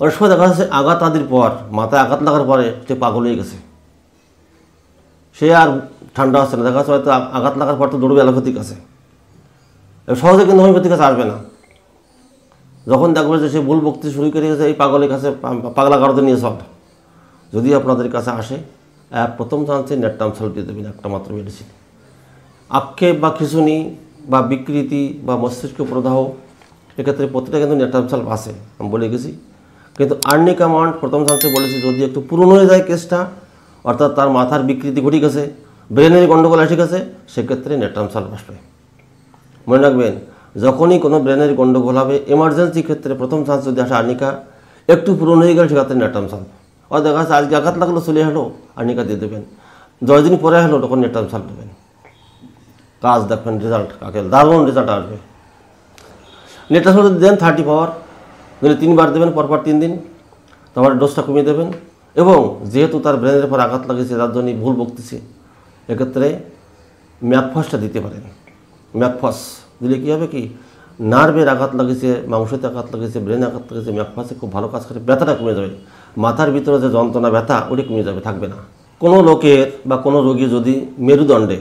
অনেক সময় দেখা যাচ্ছে আঘাত আদির পর, মাথায় আঘাত লাগার পরে সে পাগল হয়ে গেছে, সে আর ঠান্ডা হচ্ছে না। দেখা যাচ্ছে হয়তো আঘাত লাগার পর তো দৌড়বে অ্যালোপ্যাথিক কাছে, সহজে কিন্তু হোমিওপ্যাথিক কাছে আসবে না। যখন দেখবে যে সে ভুল বকতে শুরু করে গেছে, এই পাগলের কাছে, পাগলা গারদে নিয়ে চল। যদি আপনাদের কাছে আসে, প্রথম চান্সে নেট্রাম সালফ দিয়ে দেবেন, একটা মাত্র মেডিসিন। আক্ষেপ বা খিঁচুনি বা বিকৃতি বা মস্তিষ্ক প্রদাহ, এক্ষেত্রে প্রতিটা কিন্তু নেট্রাম সালফ আছে, আমি বলে গেছি। কিন্তু আর্নিকা মাউন্ট প্রথম চান্সে বলেছি যদি একটু পুরনো হয়ে যায় কেসটা, অর্থাৎ তার মাথার বিকৃতি ঘটে গেছে, ব্রেনের গণ্ডগোল এসে গেছে, সেক্ষেত্রে নেট্রাম সালফ আসবে। মনে রাখবেন, যখনই কোনো ব্রেনের গণ্ডগোল হবে, এমার্জেন্সি ক্ষেত্রে প্রথম চান্স যদি আসে আর্নিকা, একটু পুরনো হয়ে গেলে সেক্ষেত্রে নেট্রাম সালফ। আর দেখা যাচ্ছে আজকে আঘাত লাগলো, চলে হলো, আর্নিকা দিয়ে দেবেন। 10 দিন পরে হলো, তখন নেট্রাম সালফ দেবেন। কাজ দেখবেন, রেজাল্ট কাকে দারুণ রেজাল্ট আসবে। নেট্রাম সালফ দেন 30 পাওয়ার, যদি 3 বার দেবেন পরপর 3 দিন, তারপর ডোজটা কমিয়ে দেবেন। এবং যেহেতু তার ব্রেনের পর আঘাত লাগিয়েছে, যার জন্য ভুল বকতেছে, এক্ষেত্রে ম্যাকফসটা দিতে পারেন। ম্যাকফস দিলে কী হবে, কি নার্ভের আঘাত লাগিয়েছে, মাংসতে আঘাত লাগিয়েছে, ব্রেনে আঘাত লাগিয়েছে, ম্যাকফসে খুব ভালো কাজ করে, ব্যথাটা কমে যাবে, মাথার ভিতরে যে যন্ত্রণা ব্যথা ওটি কমে যাবে, থাকবে না। কোনো লোকের বা কোনো রোগী যদি মেরুদণ্ডে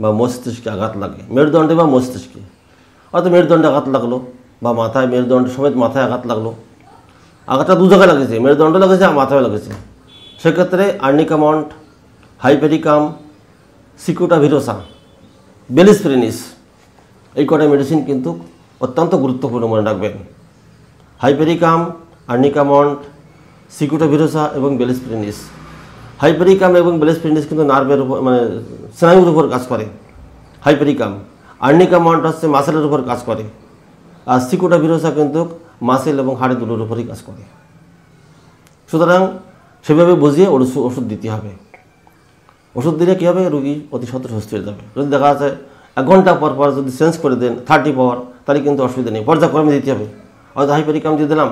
বা মস্তিষ্কে আঘাত লাগে, মেরুদণ্ডে বা মস্তিষ্কে, হয়তো মেরুদণ্ডে আঘাত লাগলো বা মাথায়, মেরুদণ্ড সমেত মাথায় আঘাত লাগলো, আঘাতটা 2 জায়গায় লাগেছে, মেরুদণ্ড লাগেছে আর মাথায় লাগেছে, সেক্ষেত্রে আর্নিকা মাউন্ট, হাইপেরিকাম, সিকুটা ভিরোসা, বেলিস ফেরেনিস, এই কটা মেডিসিন কিন্তু অত্যন্ত গুরুত্বপূর্ণ, মনে রাখবেন। হাইপেরিকাম, আর্নিকা মাউন্ট, সিকুটা ভিরোসা এবং বেলিস ফেরেনিস। হাইপেরিকাম এবং বেলিস ফেরেনিস কিন্তু নার্ভের উপর, মানে স্নায়ুর উপর কাজ করে হাইপেরিকাম। আর্নিকা মাউন্ট হচ্ছে মাসেলের উপর কাজ করে, আর সিকুটা ভিরোসা কিন্তু মাসেল এবং হাড়ে দুটোর উপরই কাজ করে। সুতরাং সেভাবে বুঝিয়ে ওষুধ দিতে হবে। ওষুধ দিলে কী হবে, রোগী অতি সত্তর সুস্থ হয়ে যাবে। যদি দেখা যাচ্ছে 1 ঘন্টা পর পর যদি চেঞ্জ করে দেন 30 পাওয়ার, তাহলে কিন্তু অসুবিধা নেই, পর্যায়ক্রমে দিতে হবে। হয়তো হাইপেরিকাম দিয়ে দিলাম,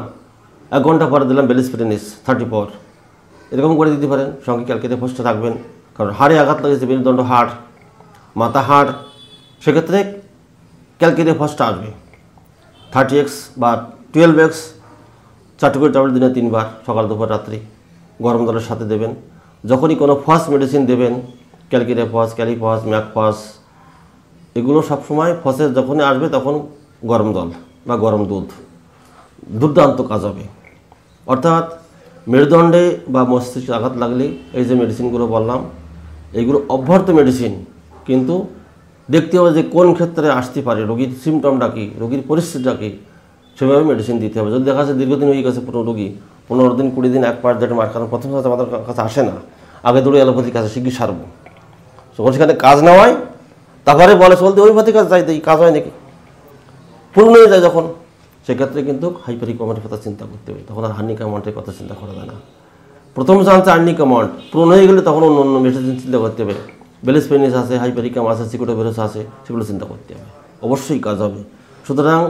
1 ঘন্টা পরে দিলাম বেলিস ফেরেনিস 30 পাওয়ার, এরকম করে দিতে পারেন। সঙ্গে ক্যালকেরিয়া ফসটা থাকবেন, কারণ হাড়ে আঘাত লাগেছে, মেরুদণ্ড হাড়, মাথা হাড়, সেক্ষেত্রে ক্যালকেরিয়া ফসটা আসবে। 30x বা 12x 4 করে ট্যাবলেট দিনে 3 বার, সকাল দুপুর রাত্রি, গরম জলের সাথে দেবেন। যখনই কোনো ফস মেডিসিন দেবেন, ক্যালকেরিয়া ফস, ক্যালিফস, ম্যাকফস, এগুলো সবসময় ফসের যখনই আসবে তখন গরম জল বা গরম দুধ, দুর্দান্ত কাজ হবে। অর্থাৎ মেরুদণ্ডে বা মস্তিষ্কে আঘাত লাগলে এই যে মেডিসিনগুলো বললাম, এইগুলো অভ্যর্থ মেডিসিন, কিন্তু দেখতে হবে যে কোন ক্ষেত্রে আসতে পারে, রোগীর সিমটমটা কী, রোগীর পরিস্থিতিটা কী, সেভাবে মেডিসিন দিতে হবে। যদি দেখা যাচ্ছে দীর্ঘদিন হয়ে গেছে, পুরো রোগী 15 দিন 20 দিন 1 যেটা মার, কারণ প্রথম সাথে আমাদের কাছে আসে না, আগে দৌড়ে অ্যালোপ্যাথির কাছে শিগগির সারবো, তখন সেখানে কাজ না হয়, তারপরে বলে চলতে হোমিওপ্যাথির কাছে যাই, কাজ হয় নাকি, পূর্ণ হয়ে যায় যখন, সেক্ষেত্রে কিন্তু হাইপেরিকামের কথা চিন্তা করতে হবে, তখন আর আর্নিকা মাউন্টের কথা চিন্তা করা যায় না। প্রথম চান্সে আর্নিকা মাউন্ট, পূর্ণ হয়ে গেলে তখন অন্য অন্য মেডিসিন চিন্তা করতে হবে। বেলিস ফেরেনিস আছে, হাইপেরিকাম আছে, সিকুটা ভিরোসা আছে, সেগুলো চিন্তা করতে হবে, অবশ্যই কাজ হবে। সুতরাং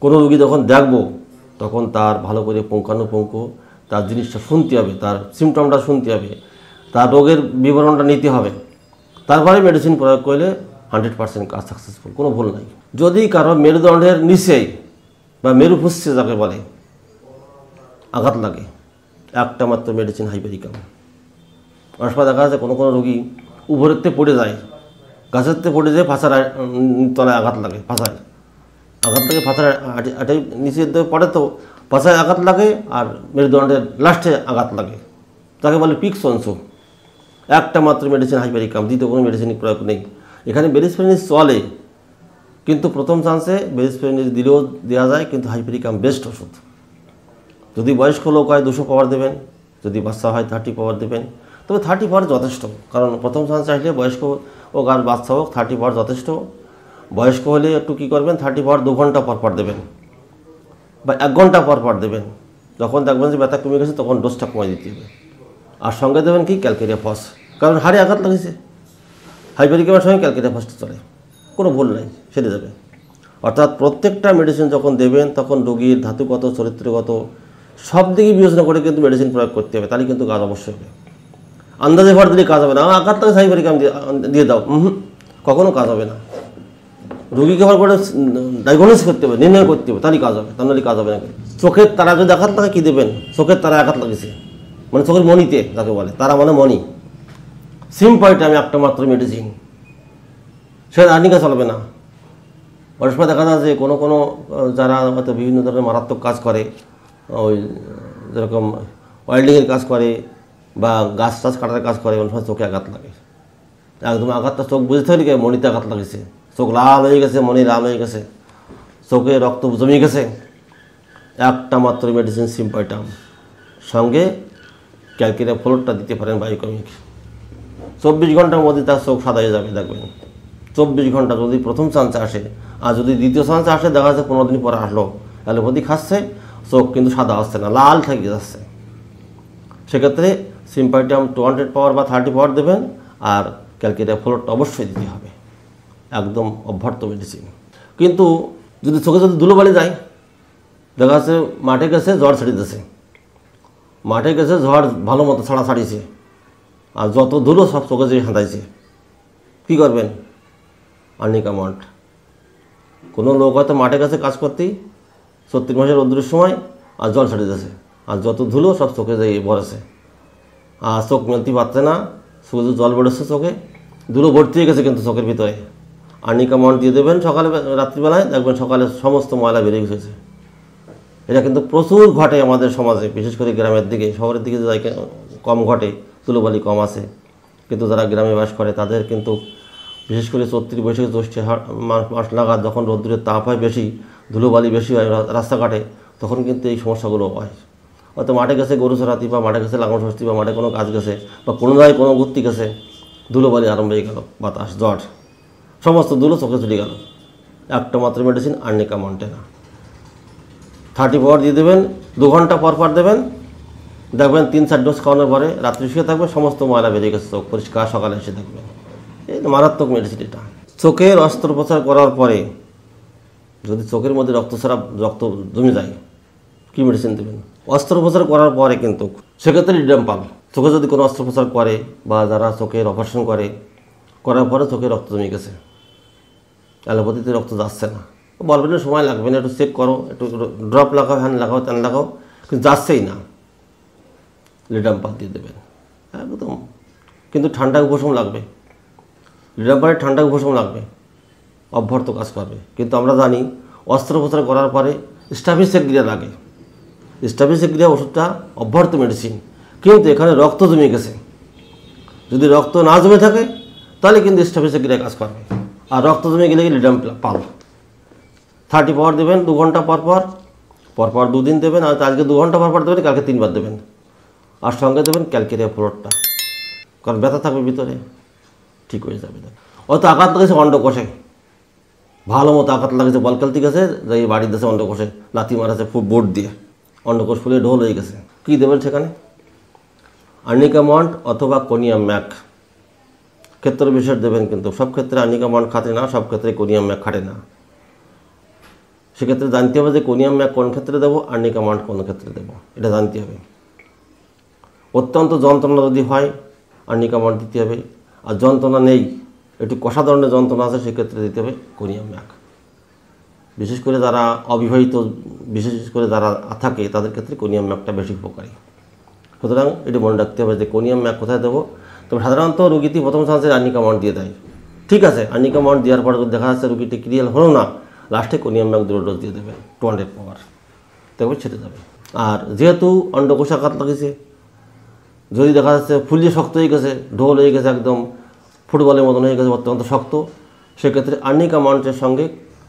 কোনো রোগী যখন দেখব, তখন তার ভালো করে পুঙ্খানুপুঙ্খ তার জিনিসটা শুনতে হবে, তার সিমটমটা শুনতে হবে, তার রোগের বিবরণটা নিতে হবে, তারপরে মেডিসিন প্রয়োগ করলে 100% কাজ সাকসেসফুল, কোনো ভুল নাই। যদি কারো মেরুদণ্ডের নিচেই বা মেরুপুচ্ছে যাকে বলে আঘাত লাগে, একটা মাত্র মেডিসিন হাইপেরিকাম। অনেক সময় দেখা যাচ্ছে কোনো কোনো রোগী উপরেতে পড়ে যায়, গাছেরতে পড়ে যায়, ফাঁসার তলায় আঘাত লাগে, ফাঁসায় আঘাত লাগে, ফাঁসার আটাই নিচে পড়ে, তো ফাঁসায় আঘাত লাগে আর মেরুদণ্ডের লাস্টে আঘাত লাগে, তাকে বলে পিক্স অংশ। একটা মাত্র মেডিসিন হাইপেরিকাম, দ্বিতীয় কোনো মেডিসিন প্রয়োগ নেই। এখানে বেলিস ফেরেনিস চলে, কিন্তু প্রথম চান্সে বেলিস ফেরেনিস দিলেও দেওয়া যায়, কিন্তু হাইপেরিকাম বেস্ট ওষুধ। যদি বয়স্ক লোক হয় 200 পাওয়ার দেবেন, যদি বাচ্চা হয় 30 পাওয়ার দেবেন, তবে 30 পাওয়ার যথেষ্ট, কারণ প্রথম চান্স আসলে বয়স্ক হোক আর বাচ্চা হোক 30 পাওয়ার যথেষ্ট। বয়স্ক হলে একটু কী করবেন, 30 পাওয়ার 2 ঘন্টা পর পর দেবেন বা 1 ঘন্টা পর পর দেবেন। যখন দেখবেন যে ব্যথা কমে গেছে, তখন ডোজটা কমিয়ে দিতে হবে। আর সঙ্গে দেবেন কি, ক্যালকেরিয়া ফস, কারণ হাড়ে আঘাত লাগেছে, হাইপেরিকামের সঙ্গে ক্যালকেরিয়া ফসটা চলে, কোনো ভুল নাই, সেরে যাবে। অর্থাৎ প্রত্যেকটা মেডিসিন যখন দেবেন, তখন রোগীর ধাতুগত, চরিত্রগত সব দিকে বিবেচনা করে কিন্তু মেডিসিন প্রয়োগ করতে হবে, তাহলে কিন্তু কাজ অবশ্যই হবে। আন্দাজে ভর দিলে কাজ হবে না, আঘাত লাগে হাইপেরিকাম দিয়ে দাও, কখনো কাজ হবে না। রোগীকে আবার করে ডায়াগনোস করতে হবে, নির্ণয় করতে হবে, তারই কাজ হবে, তার নাহলে কাজ হবে না। চোখের তারা যদি আঘাত লাগে কী দেবেন? চোখের তারা আঘাত লাগিয়েছে মানে চোখের মণিতে যাকে বলে, তারা মানে মণি। সিম্পয়টাম একটা মাত্র মেডিসিন, সে আর্নিকা চলবে না। অনেক সময় দেখা যায় যে কোনো কোনো যারা হয়তো বিভিন্ন ধরনের মারাত্মক কাজ করে, ওই যেরকম ওয়েল্ডিংয়ের কাজ করে বা গাছ টাছ কাটার কাজ করে, অনেক সময় চোখে আঘাত লাগে। একদম আঘাতটা চোখ বুঝতে হবে কি মণিতে আঘাত লাগিয়েছে, চোখ লাল হয়ে গেছে, মণি লাল হয়ে গেছে, চোখে রক্ত জমে গেছে, একটা মাত্র মেডিসিন সিম্পয়টাম, সঙ্গে ক্যালকিরিয়া ফ্লোরটা দিতে পারেন বায়োকেমিক। 24 ঘন্টার মধ্যে তার চোখ সাদা হয়ে যাবে দেখবেন। 24 ঘন্টা যদি প্রথম চান্সে আসে, আর যদি দ্বিতীয় চান্সে আসে দেখা যাচ্ছে 15 দিন পরে আসলো, অ্যালোপ্যাথি খাচ্ছে, চোখ কিন্তু সাদা আসছে না, লাল থেকে যাচ্ছে। সেক্ষেত্রে সিম্পয়টাম 200 পাওয়ার বা 30 পাওয়ার দেবেন, আর ক্যালকিরিয়া ফ্লোরটা অবশ্যই দিতে হবে, একদম অভ্যর্থ মেডিসিন। কিন্তু যদি চোখে যদি ধুলোবালি যায়, দেখা যাচ্ছে মাঠে গেছে ঝড় ছেড়ে দিয়েছে, মাঠে গেছে ঝড় ভালো মতো ছাড়া ছাড়িয়েছে, আর যত ধুলো সব চোখে যেয়ে হাঁটাইছে, কী করবেন? Arnica Mont. কোনো লোক হয়তো মাঠে গেছে কাজ করতেই 36 মাসের রোদ্রের সময়, আর জল ছেড়ে দিয়েছে, আর যত ধুলো সব চোখে যেয়ে ভরেছে, আর চোখ মেলতে পারছে না, শুধু জল বেরোচ্ছে চোখে, ধুলো ভর্তি হয়ে গেছে কিন্তু চোখের ভিতরে। আর্নিকা মন্ট দিয়ে দেবেন সকালে, রাত্রিবেলায় দেখবেন সকালে সমস্ত ময়লা বেরিয়ে গেছে। এটা কিন্তু প্রচুর ঘটে আমাদের সমাজে, বিশেষ করে গ্রামের দিকে। শহরের দিকে যাই কম ঘটে, ধুলোবালি কম আছে, কিন্তু যারা গ্রামে বাস করে তাদের কিন্তু বিশেষ করে 34 বৈশাখী জ্যৈষ্ঠ মাস নাগাদ যখন রোদ্দুরের তাপ হয় বেশি, ধুলোবালি বেশি হয় রাস্তাঘাটে, তখন কিন্তু এই সমস্যাগুলো হয়। হয়তো মাঠে গেছে গরু চড়াতি, বা মাঠে গেছে লাঙল ষষ্ঠী, বা মাঠে কোনো কাজ গেছে, বা কোনো জায়গায় কোনো ঘুরতে গেছে, ধুলোবালি আরম্ভ হয়ে গেল, বাতাস ঝড়, সমস্ত ধুলো চোখে চলে গেল। একটা মাত্র মেডিসিন আর্নিকা মন্টেনা, 30 পাওয়ার দিয়ে দেবেন, 2 ঘন্টা পর পর দেবেন, দেখবেন 3-4 ডোজ খাওয়ানোর পরে রাত্রি শুয়ে থাকবে, সমস্ত ময়লা বেরিয়ে গেছে, চোখ পরিষ্কার, সকালে এসে দেখবেন। এই মারাত্মক মেডিসিন এটা। চোখের অস্ত্রোপচার করার পরে যদি চোখের মধ্যে রক্ত জমে যায়, কী মেডিসিন দেবেন? অস্ত্রোপচার করার পরে কিন্তু সেক্ষেত্রে রিডাম্পাল। চোখে যদি কোনো অস্ত্রোপচার করে বা যারা চোখের অপারেশন করার পরে চোখে রক্ত জমে গেছে, অ্যালোপ্যাথিতে রক্ত যাচ্ছে না, বলবেন সময় লাগবে না, একটু চেক করো, একটু ড্রপ লাগাও, হ্যান্ড লাগাও, ত্যান লাগাও, কিন্তু যাচ্ছেই না, রিডাম্পাল দিয়ে দেবেন একদম। কিন্তু ঠান্ডা উপশম লাগবে, রিডাম্পালের ঠান্ডা উপশম লাগবে, অভ্যর্থ কাজ করবে। কিন্তু আমরা জানি অস্ত্রোপচার করার পরে স্টাফিসেগ্রিয়া লাগে। স্টাফিসেগ্রিয়া ওষুধটা অভ্যর্থ মেডিসিন, কিন্তু এখানে রক্ত জমে গেছে। যদি রক্ত না জমে থাকে তাহলে কিন্তু স্টাফিসেগ্রিয়া কাজ করবে, আর রক্ত জমে গেলে রিডাম্পাল। 30 পাওয়ার দেবেন 2 ঘন্টা পর পর 2 দিন দেবেন, আর আজকে 2 ঘন্টা পর দেবেন, কালকে 3 বার দেবেন, আর সঙ্গে দেবেন ক্যালকিরিয়া ফ্লোরটা, কারণ ব্যথা থাকবে ভিতরে, ঠিক হয়ে যাবে। হয়তো আঘাত লেগেছে অন্ডকোষে, ভালো মতো আঘাত লাগেছে, বল খেলতে গেছে, এই বাড়ি দিয়েছে অন্ডকোষে, লাথি মারাছে খুব বোর্ড দিয়ে, অন্ডকোষ ফুলে ঢোল হয়ে গেছে, কী দেবেন সেখানে? আর্নিকা মন্ট অথবা কোনিয়াম ম্যাক, ক্ষেত্র বিশেষ দেবেন। কিন্তু সব ক্ষেত্রে আর্নিকা মন্ট খাটে না, সব ক্ষেত্রে কোনিয়াম ম্যাক খাটে না। সেক্ষেত্রে জানতে হবে যে কোনিয়াম ম্যাক কোন ক্ষেত্রে দেবো, আর্নিকা মন্ট কোন ক্ষেত্রে দেবো, এটা জানতে হবে। অত্যন্ত যন্ত্রণা যদি হয় আর্নিকা মন্ট দিতে হবে, আর যন্ত্রণা নেই, একটু কষা ধরনের যন্ত্রণা আছে, সেক্ষেত্রে দিতে হবে কোনিয়াম ম্যাক। বিশেষ করে যারা অবিবাহিত, বিশেষ করে যারা থাকে তাদের ক্ষেত্রে কোনিয়াম ম্যাকটা বেশি উপকারী। সুতরাং এটি মনে রাখতে হবে যে কোনিয়াম ম্যাক কোথায় দেবো। তবে সাধারণত রোগীটি প্রথম চান্সে আর্নিকা মন্ট দিয়ে দেয়, ঠিক আছে। আর্নিকা মন্ট দেওয়ার পর দেখা যাচ্ছে রোগীটি ক্লিয়ার হলো না, লাস্টে কোনিয়াম ম্যাক 2 ডোজ দিয়ে দেবে, 200 পাওয়ার, তবে ছেড়ে যাবে। আর যেহেতু অন্ডকোষ আঘাত লাগিয়েছে, যদি দেখা যাচ্ছে ফুলিয়ে শক্ত হয়ে গেছে, ঢোল হয়ে গেছে, একদম ফুটবলের মতন হয়ে গেছে, অত্যন্ত শক্ত, সেক্ষেত্রে আর্নিকা মন্টের সঙ্গে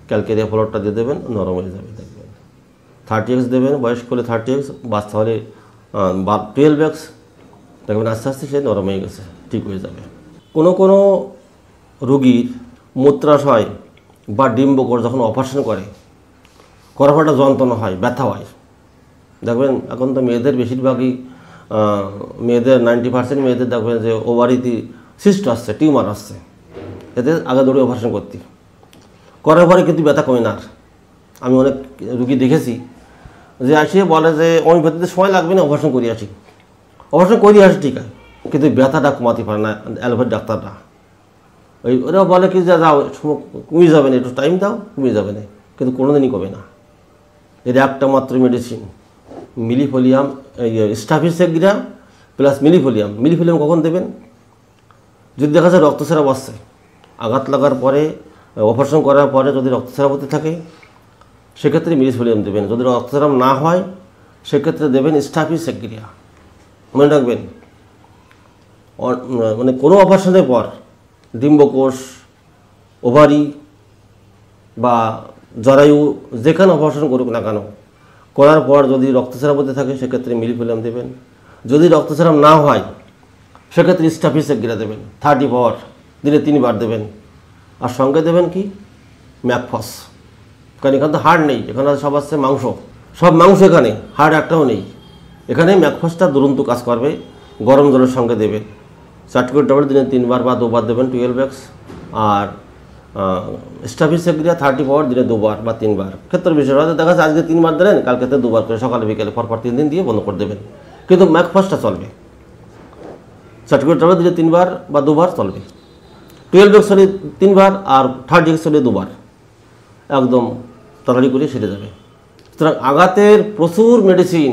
ক্যালকিরিয়া ফ্লোরটা দিয়ে দেবেন, নরম হয়ে যাবে দেখবেন। 30x দেবেন, বয়স্ক হলে 30x, বাচ্চা হলে 12x, দেখবেন আস্তে আস্তে সে নরম হয়ে গেছে, ঠিক হয়ে যাবে। কোনো রোগীর মূত্রাশয় বা ডিম্বকোষ যখন অপারেশন করার পর একটা যন্ত্রণা হয়, ব্যথা হয়, দেখবেন এখন তো মেয়েদের বেশিরভাগই, মেয়েদের 90% মেয়েদের দেখবেন যে ওভারিতে সিস্ট আসছে, টিউমার আসছে, এতে আগে দৌড়ে অপারেশন করার পরে কিন্তু ব্যথা কমে না। আমি অনেক রুগী দেখেছি যে আসিয়ে বলে যে হোমিওপ্যাথিতে সময় লাগবে না, অপারেশন করিয়ে আসি, ঠিক আছে, কিন্তু ব্যথাটা কমাতে পারে না অ্যালোপ্যাথি ডাক্তাররা। ওরা বলে কি যে যাও কমিয়ে যাবে না, একটু টাইম দাও কমিয়ে যাবে না, কিন্তু কোনোদিনই কমে না। এর একটা মাত্র মেডিসিন মিলিফোলিয়াম, স্টাফিসেগ্রা প্লাস মিলিফোলিয়াম। মিলিফোলিয়াম কখন দেবেন? যদি দেখা যায় রক্তস্রাব আসছে, আঘাত লাগার পরে অপারেশন করার পরে যদি রক্তস্রাব হতে থাকে সেক্ষেত্রে মিলিফোলিয়াম দেবেন। যদি রক্তস্রাব না হয় সেক্ষেত্রে দেবেন স্টাফিসেগ্রা। মনে রাখবেন, মানে কোনো অপারেশনের পর ডিম্বকোষ, ওভারি বা জরায়ু যেখানে অপারেশন করুক না কেন, করার পর যদি রক্তস্রাব হতে থাকে সেক্ষেত্রে মিলিফোলিয়াম দেবেন। যদি রক্তস্রাব না হয় সেক্ষেত্রে স্টাফিসেগ্রা দেবেন 30 পাওয়ার, দিনে 3 বার দেবেন। আর সঙ্গে দেবেন কি ম্যাকফস, কারণ এখানে তো হাড় নেই, এখানে সব আসছে মাংস, সব মাংস, এখানে হাড় একটাও নেই। এখানে ম্যাকফসটা দুরন্ত কাজ করবে। গরম জলের সঙ্গে দেবেন 4 করে ট্যাবলেট, দিনে 3 বার বা 2 বার দেবেন 12x। আর স্টাফিসেগ্রা 30 পাওয়ার, দিনে 2 বার বা 3 বার। ক্ষেত্র বিশেষ হয়তো দেখা যাচ্ছে আজকে 3 বার দিলেন, কালকে 2 বার করে সকালে বিকেলে পরপর 3 দিন দিয়ে বন্ধ করে দেবেন, কিন্তু ম্যাকফসটা চলবে। 4 করে ট্যাবলেট দিলে 3 বার বা 2 বার চলবে। 12x হলে 3 বার আর 30x হলে 2 বার, একদম তাড়াতাড়ি করে সেরে যাবে। সুতরাং আঘাতের প্রচুর মেডিসিন,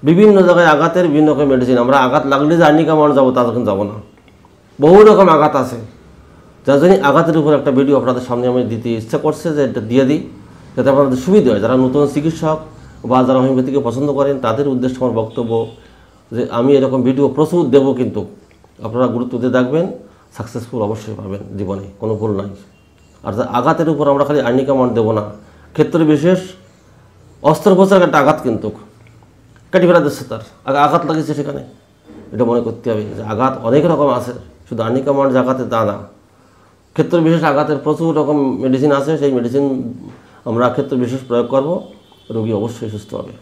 বিভিন্ন জায়গায় আঘাতের বিভিন্ন রকম মেডিসিন। আমরা আঘাত লাগলে যে আর্নিকা মাউন্ট যাবো তা তখন যাবো না, বহু রকম আঘাত আছে। যার জন্য আঘাতের উপর একটা ভিডিও আপনাদের সামনে আমি দিতে ইচ্ছা করছে, যে এটা দিয়ে দিই যাতে আপনাদের সুবিধা হয়। যারা নতুন চিকিৎসক বা যারা হোমিওপ্যাথিকে পছন্দ করেন তাদের উদ্দেশ্যে আমার বক্তব্য যে আমি এরকম ভিডিও প্রচুর দেবো, কিন্তু আপনারা গুরুত্ব দিয়ে দেখবেন, সাকসেসফুল অবশ্যই পাবেন, জীবনে কোনো ভুল নাই। আর আঘাতের উপর আমরা খালি আর্নিকা মাউন্ট দেবো না, ক্ষেত্র বিশেষ অস্ত্রোপচার একটা আঘাত, কিন্তু কেটে ফেলা দিচ্ছে তার আঘাত লাগিয়েছে সেখানে, এটা মনে করতে হবে যে আঘাত অনেক রকম আছে, শুধু আর্নিকা মাউন্ট যে আঘাতের তা না। ক্ষেত্র বিশেষ আঘাতের প্রচুর রকম মেডিসিন আছে, সেই মেডিসিন আমরা ক্ষেত্র বিশেষ প্রয়োগ করব, রোগী অবশ্যই সুস্থ হবে।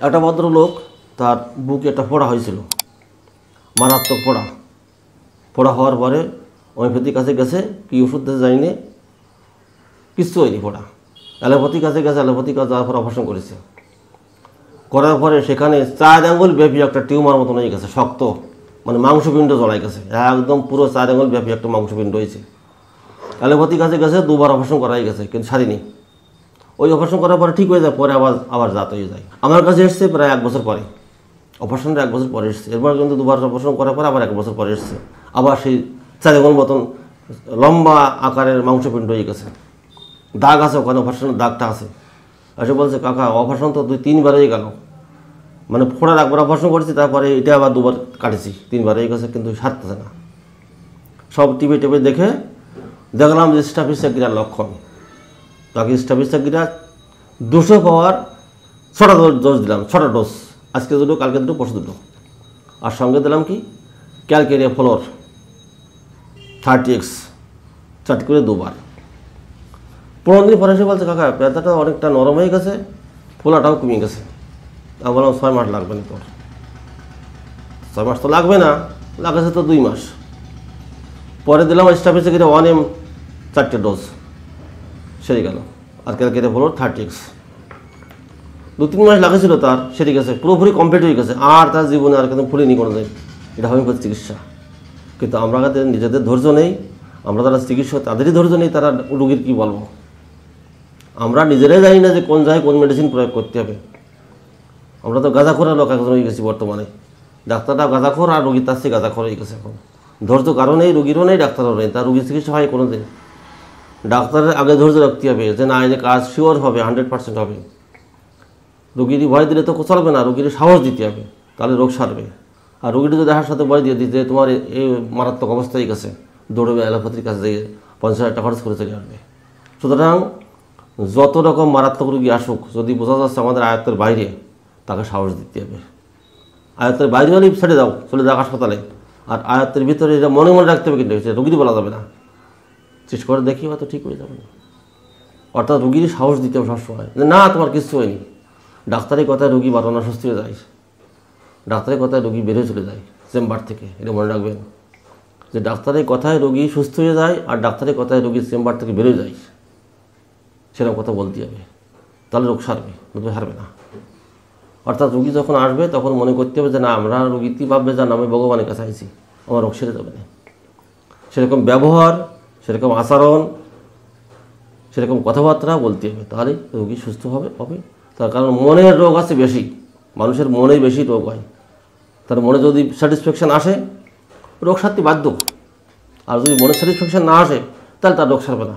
একটা ভদ্রলোক, তার বুকে একটা ফোড়া হয়েছিল, মারাত্মক ফোড়া হওয়ার পরে হোমিওপ্যাথির কাছে গেছে, কী ওষুধ দিতে জানি, কিচ্ছু হয়নি ফোড়া। অ্যালোপ্যাথির কাছে গেছে, অ্যালোপ্যাথির কাছে যাওয়ার পর অপারেশন করেছে। করার পরে সেখানে 4 আঙ্গুল ব্যাপী একটা টিউমার মতন হয়ে গেছে, শক্ত, মানে মাংসপিণ্ড জড়াই গেছে, একদম পুরো 4 আঙ্গুল ব্যাপী একটা মাংসপিণ্ড হয়েছে। অ্যালোপ্যাথির কাছে গেছে, 2 বার অপারেশন করাই গেছে, কিন্তু সারিনি। ওই অপারেশন করার পরে ঠিক হয়ে যায়, পরে আবার জাত হয়ে যায়। আমার কাছে এসছে প্রায় 1 বছর পরে, অপারেশনটা 1 বছর পরে এসছে। এরপর কিন্তু 2 বার অপারেশন করার পরে আবার 1 বছর পরে এসছে, আবার সেই 4 আঙ্গুল মতন লম্বা আকারের মাংসপিণ্ড হয়ে গেছে, দাগ আছে ওখানে, অপারেশনের দাগটা আছে। এসে বলছে, কাকা অপারেশন তো 2-3 বার হয়ে গেল, মানে ফোড়ার 1 বার অপারেশন করেছি, তারপরে এটা আবার 2 বার কাটেছি, 3 বার হয়ে গেছে, কিন্তু সারতেছে না। সব টিভি দেখে দেখলাম যে স্টাফিসেগ্রার লক্ষণ। তাকে স্টাফিসেগ্রা 200 পাওয়ার 6টা ডোজ দিলাম, 6টা ডোজ, আজকে 2, কালকে 2, পরশু 2। আর সঙ্গে দিলাম কি ক্যালকেরিয়া ফ্লোর 30x, 4 করে 2 বার। 15 দিন পরে এসে বলছে, কাকা ব্যথাটা অনেকটা নরম হয়ে গেছে, ফোলাটাও কমে গেছে। আমি বললাম 6 মাস লাগবে না তোর। 6 মাস তো লাগবে না, লাগেছে তো 2 মাস। পরে দিলাম স্টাফিসেগ্রা 1M 4টে ডোজ, সেরে গেল। আর ক্যালকেরিয়া ফ্লোর 30x 2-3 মাস লাগেছিল তার, সেরে গেছে, পুরোপুরি কমপ্লিট হয়ে গেছে, আর তার জীবনে আর কিন্তু ফুলিনি কোনো দিন। এটা হোমিওপ্যাথি চিকিৎসা। কিন্তু আমরা নিজেদের ধৈর্য নেই, আমরা যারা চিকিৎসক তাদেরই ধৈর্য নেই, তারা রোগীর কী বলবো। আমরা নিজেরাই জানি না যে কোন জায়গায় কোন মেডিসিন প্রয়োগ করতে হবে। আমরা তো গাঁজাখোরের লোক এখন হয়ে গেছি বর্তমানে, ডাক্তাররা গাঁজাখোর আর রোগী তার চেয়ে গাঁজাখোর হয়ে গেছে এখন। ধৈর্য কারো নেই, রোগীরও নেই, ডাক্তারও নেই, তার রোগীর চিকিৎসা হয় কোনো দিন। ডাক্তারের আগে ধৈর্য রাখতে হবে যে না, এই যে কাজ শিওর হবে, 100% হবে। রোগীর ভয় দিলে তো চলবে না, রোগীর সাহস দিতে হবে, তাহলে রোগ সারবে। আর রোগীটা যদি দেখার সাথে ভয় দিয়ে দিতে তোমার এই মারাত্মক অবস্থায় গেছে, দৌড়বে অ্যালোপ্যাথির কাছে দিয়ে 50,000 টাকা খরচ করে চলে আসবে। সুতরাং যত রকম মারাত্মক রোগী আসুক, যদি বোঝা যাচ্ছে আমাদের আয়ত্তের বাইরে, তাকে সাহস দিতে হবে। আয়ত্তের বাইরে হলেই ছেড়ে দাও, চলে যাও হাসপাতালে। আর আয়ত্তের ভিতরে এটা মনে রাখতে হবে, কিন্তু রোগীরই বলা যাবে না, চেষ্টা করে দেখি হয়তো ঠিক হয়ে যাবে না। অর্থাৎ রোগীরই সাহস দিতে হবে সবসময়, না তোমার কিছু হয়নি। ডাক্তারের কথায় রোগী বারণা সুস্থ হয়ে যায়, ডাক্তারের কথায় রোগী বেড়ে চলে যায় চেম্বার থেকে। এটা মনে রাখবেন যে ডাক্তারের কথায় রোগী সুস্থ হয়ে যায়, আর ডাক্তারের কথায় রোগী চেম্বার থেকে বেড়ে যায়, সেরকম কথা বলতে হবে, তাহলে রোগ সারবে, রোগ সারবে না। অর্থাৎ রোগী যখন আসবে তখন মনে করতে হবে যে না, আমরা রোগীটি ভাববে যে আমি ভগবানের কাছে আইছি, আমার রোগ সেরে যাবে না। সেরকম ব্যবহার, সেরকম আচরণ, সেরকম কথাবার্তা বলতে হবে, তাহলেই রোগী সুস্থ হবে। তার কারণ মনের রোগ আছে বেশি, মানুষের মনেই বেশি রোগ হয়। তার মনে যদি স্যাটিসফ্যাকশান আসে রোগ সারতে বাধ্য, আর যদি মনে স্যাটিসফ্যাকশান না আসে তাহলে তার রোগ সারবে না।